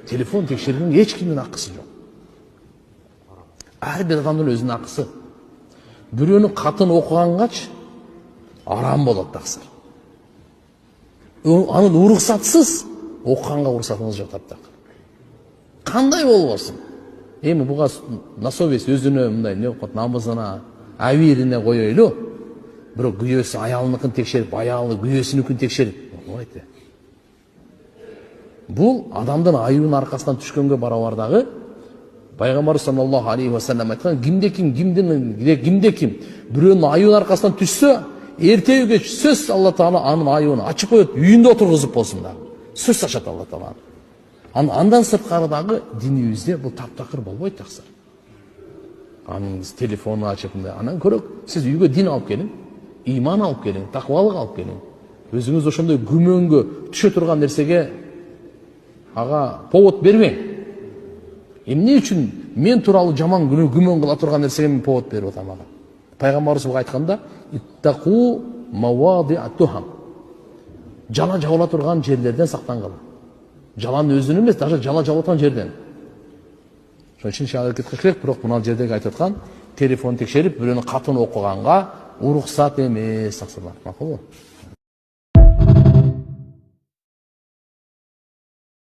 Telefon tekşirmenin hiç kimden hakkısı yok. Her bir adamın özünün hakkısı. Bürünün katın okuğan kaç aram болады taqsir. Anın ruxsatsız okuğanға ruxsatınız yok taптaq. Qanday болып olsun? Эми буга насобес өзүнө мындай не окот намазына, авирине коёйлу. Бирок күйөөсү аялыныкын текшерип, аялы күйөөсүнүкүн текшерип, болбойт. Бул адамдын айыбын аркасынан түшкөнгө барабардагы Пайгамбар саллаллаху алейхи ва саллям айткан кимде ким бирөөнүн айыбын аркасынан түшсө, эртеге кеч сөз Алла Таала анын айыбын ачып коет, үйүндө отургузуп болсун да. Сөз ачат Алла Таала. Андан сырткарыдагы динибизде бул таптакыр болбойт таксыр. Анын телефону ачып анан көрөк сиз үйгө дин алып келиң, иман алып келиң, таквалык алып келиң. Өзүңүз ошондой күмөнгө түшө турган нерсеге ага повод бербең. Эмне үчүн мен тууралуу жаман күмөн кыла турган нерсеге мен повод берип атам ага. Пайгамбарыбыз буга айтканда, иттaqu mawadi'atuham. Жала жабыла турган жерлерден сактангыла. Жалан өзүнүн эмес, даже жала жабыла турган жерден. Ошон үчүн шаардыкка керек, бирок мына жердеги айтып аткан телефон текшерип, бирөөнүн катын окуганга уруксат эмес, таксырлар. Макулбу?